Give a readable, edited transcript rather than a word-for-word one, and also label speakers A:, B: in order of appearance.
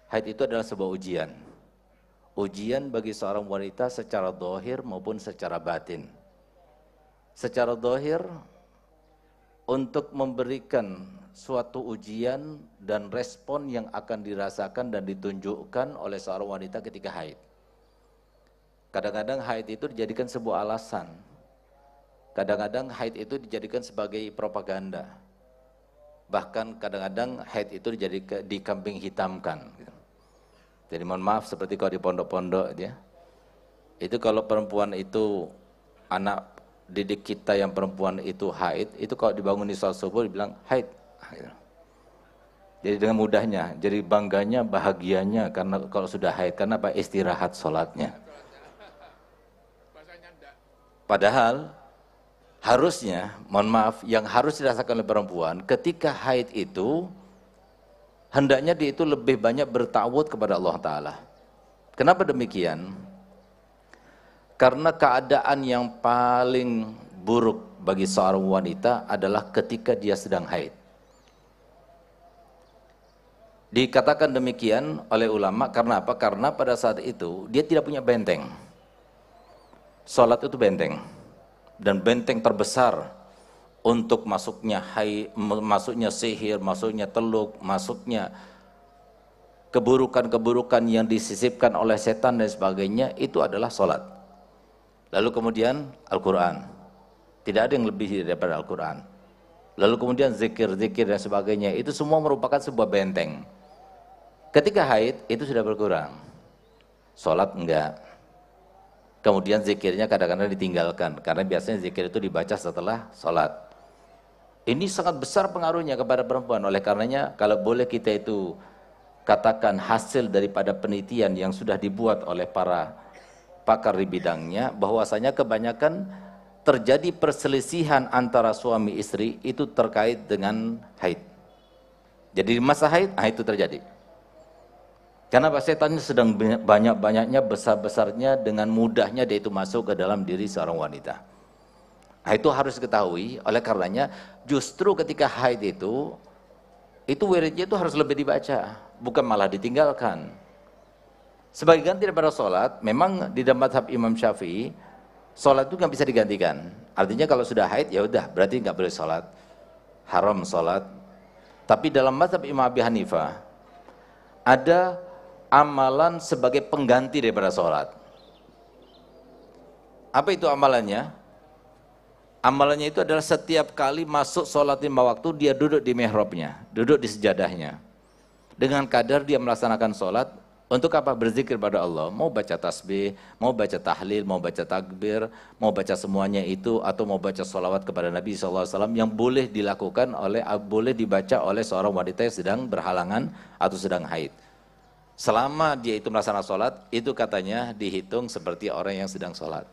A: Haid itu adalah sebuah ujian. Ujian bagi seorang wanita secara zahir maupun secara batin. Secara zahir untuk memberikan suatu ujian dan respon yang akan dirasakan dan ditunjukkan oleh seorang wanita ketika haid. Kadang-kadang haid itu dijadikan sebuah alasan. Kadang-kadang haid itu dijadikan sebagai propaganda. Bahkan kadang-kadang haid itu dikambing hitamkan. Jadi mohon maaf, seperti kalau di pondok-pondok ya. Itu kalau perempuan itu, anak didik kita yang perempuan itu haid, itu kalau dibangun di sholat subuh dibilang haid. Jadi dengan mudahnya, jadi bangganya, bahagianya karena kalau sudah haid, karena apa? Istirahat sholatnya. Padahal harusnya, mohon maaf, yang harus dirasakan oleh perempuan ketika haid itu hendaknya dia itu lebih banyak bertawud kepada Allah Ta'ala. Kenapa demikian? Karena keadaan yang paling buruk bagi seorang wanita adalah ketika dia sedang haid. Dikatakan demikian oleh ulama karena apa? Karena pada saat itu dia tidak punya benteng. Salat itu benteng, dan benteng terbesar untuk masuknya haid, masuknya sihir, masuknya teluk, masuknya keburukan-keburukan yang disisipkan oleh setan dan sebagainya, itu adalah salat. Lalu kemudian Al-Quran, tidak ada yang lebih daripada Al-Quran. Lalu kemudian zikir-zikir dan sebagainya, itu semua merupakan sebuah benteng. Ketika haid itu sudah berkurang, salat enggak. Kemudian zikirnya kadang-kadang ditinggalkan, karena biasanya zikir itu dibaca setelah salat. Ini sangat besar pengaruhnya kepada perempuan. Oleh karenanya, kalau boleh kita itu katakan hasil daripada penelitian yang sudah dibuat oleh para pakar di bidangnya, bahwasanya kebanyakan terjadi perselisihan antara suami istri itu terkait dengan haid. Jadi di masa haid, itu terjadi. Karena setannya sedang banyak-banyaknya, besar-besarnya, dengan mudahnya dia itu masuk ke dalam diri seorang wanita. Itu harus diketahui. Oleh karenanya justru ketika haid itu wiridnya itu harus lebih dibaca, bukan malah ditinggalkan. Sebagai ganti daripada sholat, memang di dalam mazhab Imam Syafi'i, sholat itu nggak bisa digantikan. Artinya kalau sudah haid, ya udah, berarti nggak boleh sholat, haram sholat. Tapi dalam mazhab Imam Abi Hanifah, ada amalan sebagai pengganti daripada sholat. Apa itu amalannya? Amalannya itu adalah setiap kali masuk sholat 5 waktu, dia duduk di mihrabnya, duduk di sejadahnya. Dengan kadar dia melaksanakan sholat, untuk apa? Berzikir pada Allah. Mau baca tasbih, mau baca tahlil, mau baca takbir, mau baca semuanya itu, atau mau baca sholawat kepada Nabi SAW, yang boleh dilakukan boleh dibaca oleh seorang wanita yang sedang berhalangan atau sedang haid. Selama dia itu melaksanakan sholat, itu katanya dihitung seperti orang yang sedang sholat.